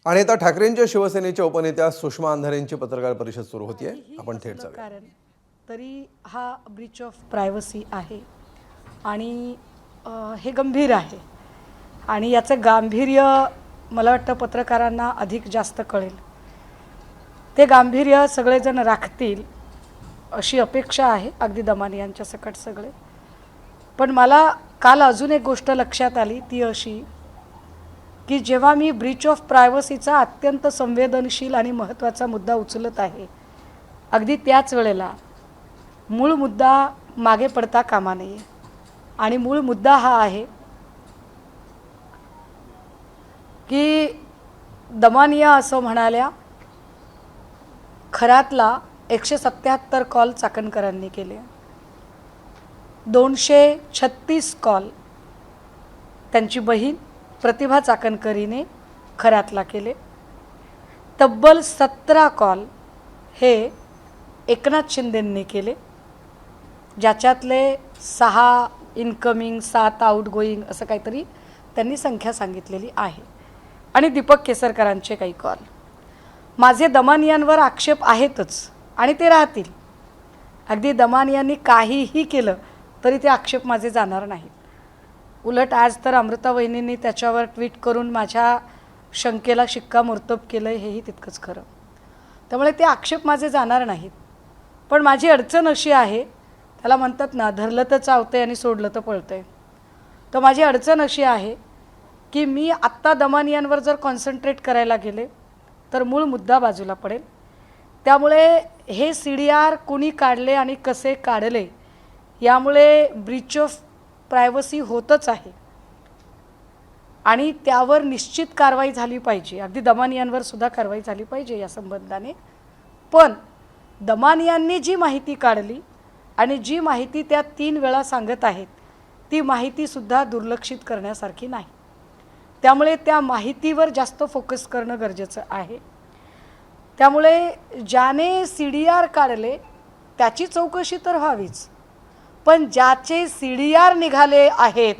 आणि आता ठाकरेंच्या शिवसेनेच्या उपनेत्या सुषमा अंधारेंची पत्रकार परिषद सुरू होतीये. आपण थेट जाऊया. कारण तरी हा ब्रीच ऑफ प्रायव्हसी आहे आणि हे गंभीर आहे आणि याचं गांभीर्य मला वाटतं पत्रकारांना अधिक जास्त कळेल. ते गांभीर्य सगळेजण राखतील अशी अपेक्षा आहे, अगदी दमानी यांच्या सकट सगळे. पण मला काल अजून एक गोष्ट लक्षात आली, ती अशी की जेव्हा मी ब्रीच ऑफ प्रायव्हसीचा अत्यंत संवेदनशील आणि महत्त्वाचा मुद्दा उचलत आहे, अगदी त्याच वेळेला मूळ मुद्दा मागे पडता कामा नये. आणि मूळ मुद्दा हा आहे की दमानिया असं म्हणाल्या, खरातला 177 कॉल चाकणकरांनी केले, 236 कॉल त्यांची बहीण प्रतिभा चाकणकरीने खरातला केले, तब्बल 17 कॉल हे एकनाथ शिंदेंनी केले, ज्याच्यातले 6 इनकमिंग 7 आउटगोईंग असं काहीतरी त्यांनी संख्या सांगितलेली आहे, आणि दीपक केसरकरांचे काही कॉल. माझे दमानियांवर आक्षेप आहेतच आणि ते राहतील. अगदी दमानियांनी काहीही केलं तरी ते आक्षेप माझे जाणार नाहीत. उलट आज तर अमृता वहिनींनी त्याच्यावर ट्विट करून माझ्या शंकेला शिक्कामोर्तब केलं, हेही तितकंच खरं. त्यामुळे ते आक्षेप माझे जाणार नाहीत. पण माझी अडचण अशी आहे, त्याला म्हणतात ना, धरलं तर चावतंय आणि सोडलं तर पळतंय. तर माझी अडचण अशी आहे की मी आत्ता दमानियांवर जर कॉन्सन्ट्रेट करायला गेले तर मूळ मुद्दा बाजूला पडेल. त्यामुळे हे CDR कुणी काढले आणि कसे काढले यामुळे ब्रीच ऑफ प्रायव्हसी होतच आहे आणि त्यावर निश्चित कारवाई झाली पाहिजे. अगदी दमानियांवर सुद्धा कारवाई झाली पाहिजे या संबंधाने. पण दमानियांनी जी माहिती काढली आणि जी माहिती त्या 3 वेळा सांगत आहेत, ती माहितीसुद्धा दुर्लक्षित करण्यासारखी नाही. त्यामुळे त्या माहितीवर जास्त फोकस करणं गरजेचं आहे. त्यामुळे ज्याने CDR काढले त्याची चौकशी तर व्हावीच, पण ज्याचे CDR निघाले आहेत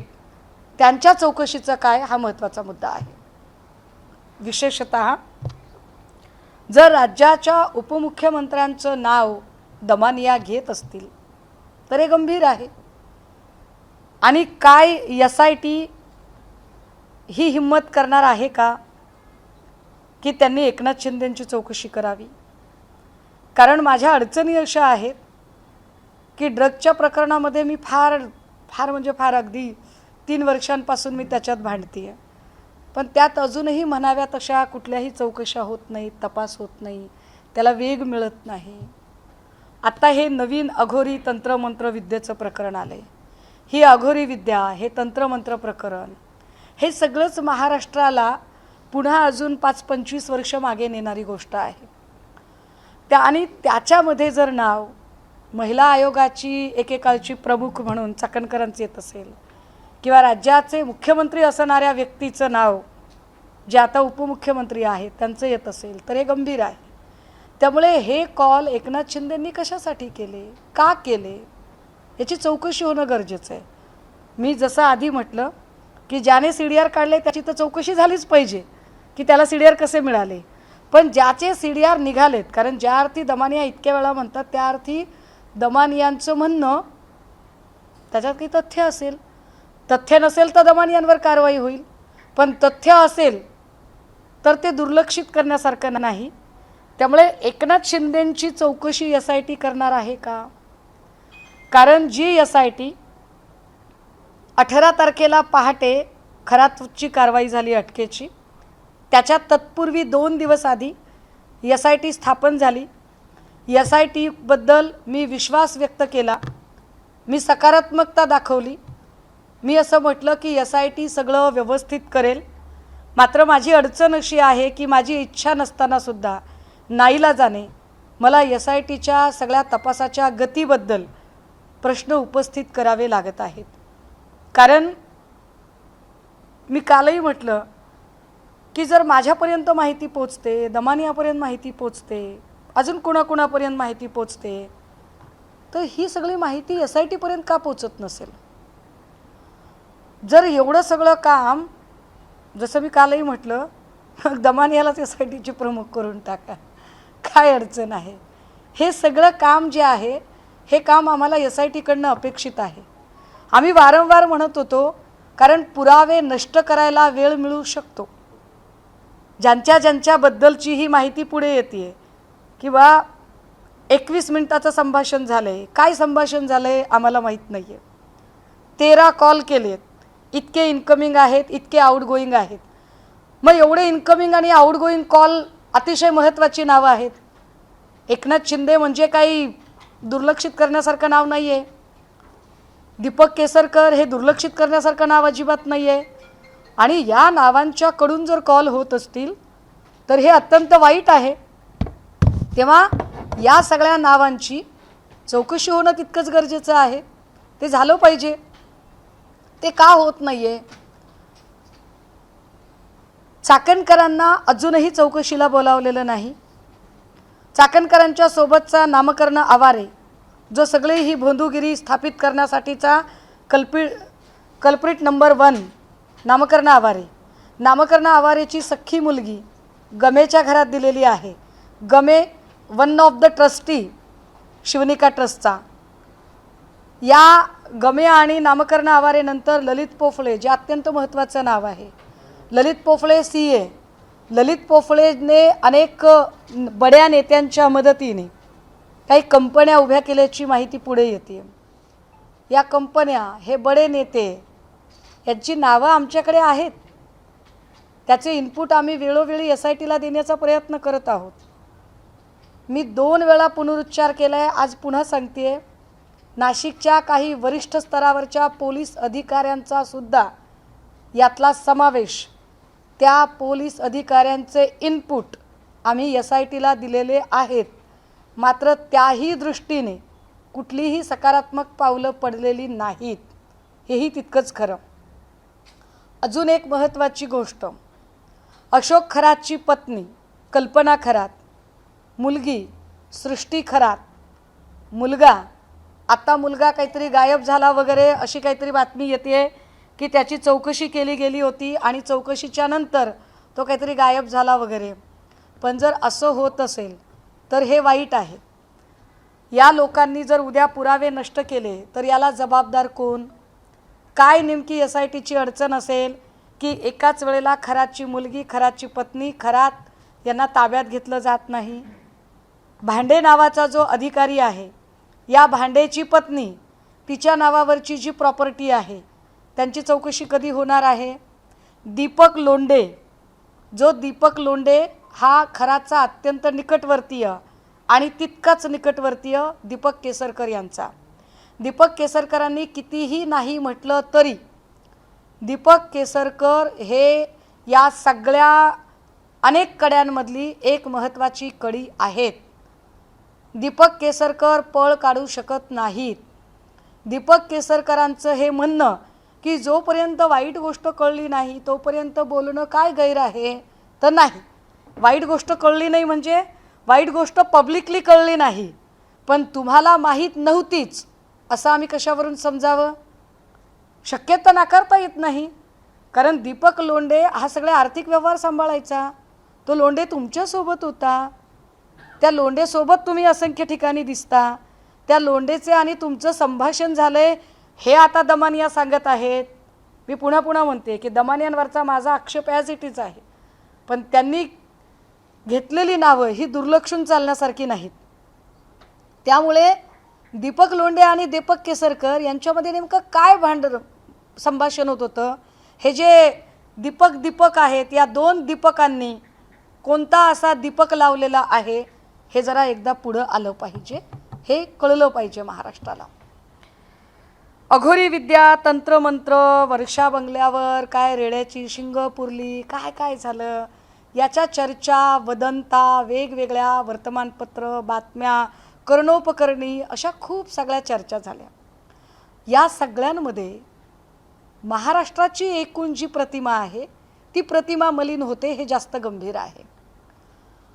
त्यांच्या चौकशीचं काय, हा महत्त्वाचा मुद्दा आहे. विशेषतः जर राज्याच्या उपमुख्यमंत्र्यांचं नाव दमानिया घेत असतील तर हे गंभीर आहे. आणि काय SIT ही हिम्मत करणार आहे का की त्यांनी एकनाथ शिंदेंची चौकशी करावी? कारण माझ्या अडचणी अशा आहेत की ड्रगच्या प्रकरणामध्ये मी फार म्हणजे फार अगदी 3 वर्षांपासून मी त्याच्यात भांडते आहे, पण त्यात अजूनही म्हणाव्या तशा कुठल्याही चौकशा होत नाहीत, तपास होत नाही, त्याला वेग मिळत नाही. आत्ता हे नवीन अघोरी तंत्रमंत्र विद्येचं प्रकरण आलं आहे. ही अघोरी विद्या, हे तंत्रमंत्र प्रकरण, हे सगळंच महाराष्ट्राला पुन्हा अजून 5-25 वर्ष मागे नेणारी गोष्ट आहे. आणि त्याच्यामध्ये जर नाव महिला आयोगाची एकेकाळची प्रमुख म्हणून चाकणकरांचं येत असेल किंवा राज्याचे मुख्यमंत्री असणाऱ्या व्यक्तीचं नाव जे आता उपमुख्यमंत्री आहेत त्यांचं येत असेल तर हे गंभीर आहे. त्यामुळे हे कॉल एकनाथ शिंदेंनी कशासाठी केले, का केले, याची चौकशी होणं गरजेचं आहे. मी जसं आधी म्हटलं की ज्याने CDR काढले त्याची तर चौकशी झालीच पाहिजे की त्याला CDR कसे मिळाले. पण ज्याचे CDR निघालेत, कारण ज्या अर्थी दमानिया इतक्या वेळा म्हणतात त्या अर्थी दमानियांचं म्हणणं त्याच्यात काही तथ्य असेल. तथ्य नसेल तर दमानियांवर कारवाई होईल, पण तथ्य असेल तर ते दुर्लक्षित करण्यासारखं नाही. त्यामुळे एकनाथ शिंदेंची चौकशी SIT करणार आहे का? कारण जी SIT 18 तारखेला पहाटे खरातची कारवाई झाली अटकेची, त्याच्या तत्पूर्वी 2 दिवस आधी SIT स्थापन झाली. SIT बद्दल मी विश्वास व्यक्त केला, मी सकारात्मकता दाखवली. मी असं म्हटलं की SIT सगळं व्यवस्थित करेल. मात्र माझी अडचण अशी आहे की माझी इच्छा नसतानासुद्धा नाईलाजाने मला SITच्या सगळ्या तपासाच्या गतीबद्दल प्रश्न उपस्थित करावे लागत आहेत. कारण मी कालही म्हटलं की जर माझ्यापर्यंत माहिती पोचते, दमानियापर्यंत माहिती पोचते, अजून कुणाकुणापर्यंत माहिती पोचते, तर ही सगळी माहिती SITपर्यंत का पोचत नसेल? जर एवढं सगळं काम, जसं मी कालही म्हटलं मग दमानियालाच SITचे प्रमुख करून टाका, काय अडचण आहे. हे सगळं काम जे आहे हे काम आम्हाला SITकडनं अपेक्षित आहे. आम्ही वारंवार म्हणत होतो, कारण पुरावे नष्ट करायला वेळ मिळू शकतो. ज्यांच्याबद्दलची ही माहिती पुढे येते किंवा 21 मिनिटाचं संभाषण झालं आहे, काय संभाषण झालं आहे आम्हाला माहीत नाही आहे. 13 कॉल केलेत, इतके इन्कमिंग आहेत, इतके आउटगोईंग आहेत. मग एवढे इन्कमिंग आणि आउटगोईंग कॉल अतिशय महत्त्वाची नावं आहेत. एकनाथ शिंदे म्हणजे काही दुर्लक्षित करण्यासारखं नाव नाही आहे. दीपक केसरकर हे दुर्लक्षित करण्यासारखं नाव अजिबात नाही आहे. आणि या नावांच्याकडून जर कॉल होत असतील तर हे अत्यंत वाईट आहे. तेव्हा या सगळ्या नावांची चौकशी होणं तितकंच गरजेचं आहे. ते झालं पाहिजे. ते का होत नाही आहे? चाकणकरांना अजूनही चौकशीला बोलावलेलं नाही. चाकणकरांच्या सोबतचा नामकर्ण आवारे, जो सगळी ही भोंदूगिरी स्थापित करण्यासाठीचा कल्प्रिट नंबर 1 नामकर्ण आवारेची सख्खी मुलगी गमेच्या घरात दिलेली आहे. Game one of the trustee Shivnika ट्रस्टचा. या गमे आणि नामकर्ण आवारेनंतर ललित पोफळे, जे अत्यंत महत्त्वाचं नाव आहे. ललित पोफळे CA. ललित पोफळेने अनेक बड्या नेत्यांच्या मदतीने काही कंपन्या उभ्या केल्याची माहिती पुढे येते. या कंपन्या, हे बडे नेते यांची नावं आमच्याकडे आहेत. त्याचे इनपुट आम्ही वेळोवेळी SITला देण्याचा प्रयत्न करत आहोत. मी 2 वेळा पुनरुच्चार केला आहे, आज पुन्हा सांगते. नाशिकच्या काही वरिष्ठ स्तरावरच्या पोलीस अधिकाऱ्यांचा सुद्धा यातला समावेश, त्या पोलीस अधिकाऱ्यांचे इनपुट आम्ही SITला दिलेले आहेत. मात्र त्याही दृष्टीने कुठलीही सकारात्मक पावलं पडलेली नाहीत, हेही तितकंच खरं. अजून एक महत्त्वाची गोष्ट, अशोक खरातची पत्नी कल्पना खरात, मुलगी सृष्टी खरात, मुलगा काहीतरी गायब झाला वगैरे अशी काहीतरी बातमी येते की त्याची चौकशी केली गेली होती आणि चौकशीच्या नंतर तो काहीतरी गायब झाला वगैरे. पण जर असं होत असेल तर हे वाईट आहे. या लोकांनी जर उद्या पुरावे नष्ट केले तर याला जबाबदार कोण? काय नेमकी SITची अडचण असेल की एकाच वेळेला खरातची मुलगी, खरातची पत्नी, खरात यांना ताब्यात घेतलं जात नाही? भांडे नावाचा जो अधिकारी आहे, या भांडेची पत्नी, तिच्या नावावरची जी प्रॉपर्टी आहे त्यांची चौकशी कधी होणार आहे? दीपक लोंढे हा खराचा अत्यंत निकटवर्तीय आणि तितकाच निकटवर्तीय दीपक केसरकर यांचा. दीपक केसरकरांनी कितीही नाही म्हटलं तरी दीपक केसरकर हे या सगळ्या अनेक कड्यांमधली एक महत्त्वाची कडी आहेत. दीपक केसरकर पळ काढू शकत नाहीत. दीपक केसरकरांचं हे म्हणणं की जोपर्यंत वाईट गोष्ट कळली नाही तोपर्यंत बोलणं काय गैर आहे, तर नाही. वाईट गोष्ट कळली नाही म्हणजे वाईट गोष्ट पब्लिकली कळली नाही, पण तुम्हाला माहीत नव्हतीच असं आम्ही कशावरून समजावं? शक्यता नाकारता येत नाही. कारण दीपक लोंढे हा सगळे आर्थिक व्यवहार सांभाळायचा. तो लोंढे तुमच्यासोबत होता. त्या लोंढेसोबत तुम्ही असंख्य ठिकाणी दिसता. त्या लोंढेचे आणि तुमचं संभाषण झालंय हे आता दमानिया सांगत आहेत. मी पुन्हा म्हणते की दमानियांवरचा माझा आक्षेप ॲज इट इज आहे, पण त्यांनी घेतलेली नावं ही दुर्लक्षून चालण्यासारखी नाहीत. त्यामुळे दीपक लोंढे आणि दीपक केसरकर यांच्यामध्ये नेमकं काय संभाषण होत होतं, हे जे दीपक आहेत, या 2 दीपकांनी कोणता असा दीपक लावलेला आहे हे जरा एकदा पुढं आलं पाहिजे. हे कळलं पाहिजे महाराष्ट्राला. अघोरी विद्या, तंत्रमंत्र, वर्षा बंगल्यावर काय रेड्याची शिंग पुरली, काय झालं याच्या चर्चा, वदंता, वेगवेगळ्या वर्तमानपत्र, बातम्या, कर्णोपकरणी अशा खूप सगळ्या चर्चा झाल्या. या सगळ्यांमध्ये महाराष्ट्राची एकूण जी प्रतिमा आहे ती प्रतिमा मलिन होते, हे जास्त गंभीर आहे.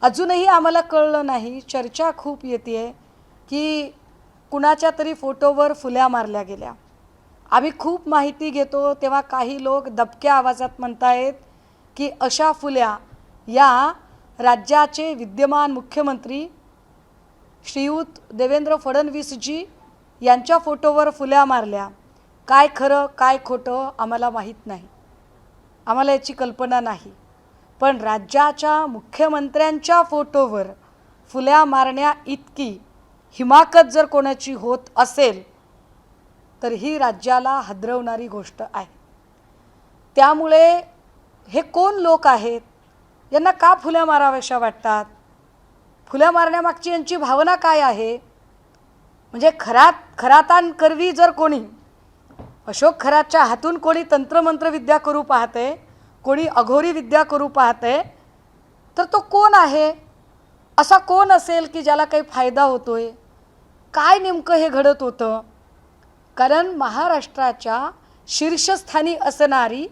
अजूनही आम्हाला कळलं नाही, चर्चा खूप येते की कुणाच्या तरी फोटोवर फुल्या मारल्या गेल्या. आम्ही खूप माहिती घेतो तेव्हा काही लोक दबक्या आवाजात म्हणतायत की अशा फुल्या या राज्याचे विद्यमान मुख्यमंत्री श्रीयुत देवेंद्र फडणवीसजी यांच्या फोटोवर फुल्या मारल्या, काय खरं काय खोटं आम्हाला माहीत नाही, आम्हाला याची कल्पना नाही. पण राज्याच्या मुख्यमंत्र्यांच्या फोटोवर फुल्या मारण्या इतकी हिमाकत जर कोणाची होत असेल तर ही राज्याला हादरवणारी गोष्ट आहे. त्यामुळे हे कोण लोक आहेत, यांना का फुल्या माराव्याशा वाटतात, फुल्या मारण्यामागची यांची भावना काय आहे? म्हणजे खरातान करवी जर कोणी अशोक खरातच्या हातून कोणी तंत्रमंत्र विद्या करू पाहते, कोणी अघोरी विद्या करू पाहते, तर तो कोण आहे? असा कोण असेल की ज्याला काही फायदा होतोय? काय नेमकं हे घडत होतं? कारण महाराष्ट्राच्या शीर्षस्थानी असणारी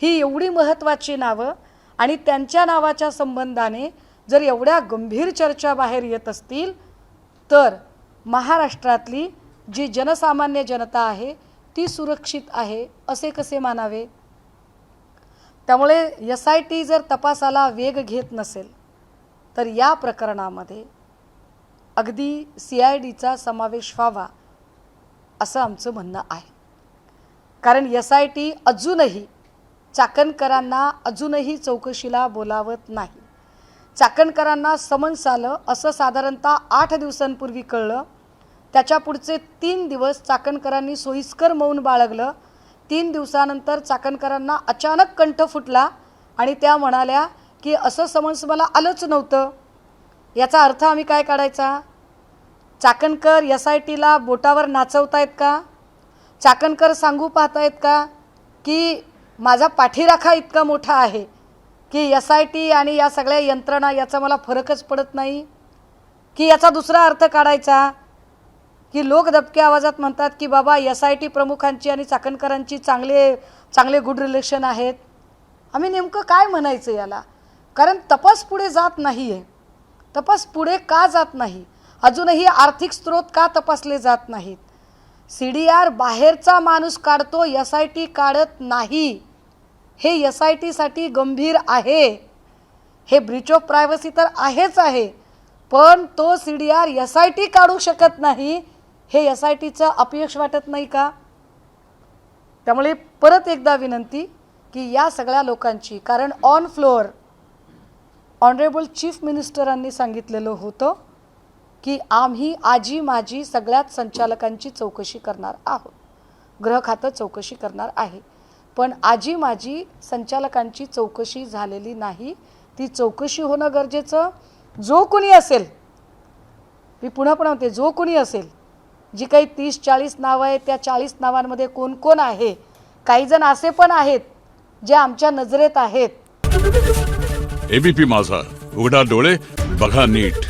ही एवढी महत्त्वाची नावं आणि त्यांच्या नावाच्या संबंधाने जर एवढ्या गंभीर चर्चा बाहेर येत असतील तर महाराष्ट्रातली जी जनसामान्य जनता आहे ती सुरक्षित आहे असे कसे मानावे? त्यामुळे SIT जर तपासाला वेग घेत नसेल तर या प्रकरणामध्ये अगदी CIDचा समावेश व्हावा असं आमचं म्हणणं आहे. कारण SIT अजूनही चाकणकरांना अजूनही चौकशीला बोलावत नाही. चाकणकरांना समन्स आलं असं साधारणतः 8 दिवसांपूर्वी कळलं. त्याच्या पुढचे 3 दिवस चाकणकरांनी सोयीस्कर मौन बाळगलं. 3 दिवसानंतर चाकणकरांना अचानक कंठ फुटला आणि त्या म्हणाल्या की असं समन्स मला आलंच नव्हतं. याचा अर्थ आम्ही काय काढायचा? चाकणकर SITला बोटावर नाचवतायत का? चाकणकर सांगू पाहतायत का की माझा पाठीराखा इतका मोठा आहे की SIT आणि या सगळ्या यंत्रणा याचा मला फरकच पडत नाही? की याचा दुसरा अर्थ काढायचा की लोक दबक्या आवाजात म्हणतात की बाबा SIT प्रमुखांची आणि चाकणकरांची चांगले गुड रिलेशन आहेत. आम्ही नेमकं काय म्हणायचं याला? कारण तपास पुढे जात नाही आहे. तपास पुढे का जात नाही? अजूनही आर्थिक स्रोत का तपासले जात नाहीत? CDR बाहेरचा माणूस काढतो, SIT काढत नाही. हे SITसाठी गंभीर आहे. हे ब्रीच ऑफ प्रायव्हसी तर आहेच आहे, पण तो CDR SIT काढू शकत नाही हे SITचं अपयश वाटत नाही का? त्यामुळे परत एकदा विनंती की या सगळ्या लोकांची, कारण ऑन फ्लोअर ऑनरेबल चीफ मिनिस्टरांनी सांगितलेलं होतं की आम्ही आजी माजी सगळ्याच संचालकांची चौकशी करणार आहोत, गृह खातं चौकशी करणार आहे. पण आजी माजी संचालकांची चौकशी झालेली नाही. ती चौकशी होणं गरजेचं. जो कोणी असेल, मी पुन्हा म्हणते, जो कोणी असेल, जी काही 30-40 नावं आहेत त्या 40 नावांमध्ये कोण कोण आहे? काही जण असे पण आहेत जे आमच्या नजरेत आहेत. ABP माझा, उघडा डोळे बघा नीट.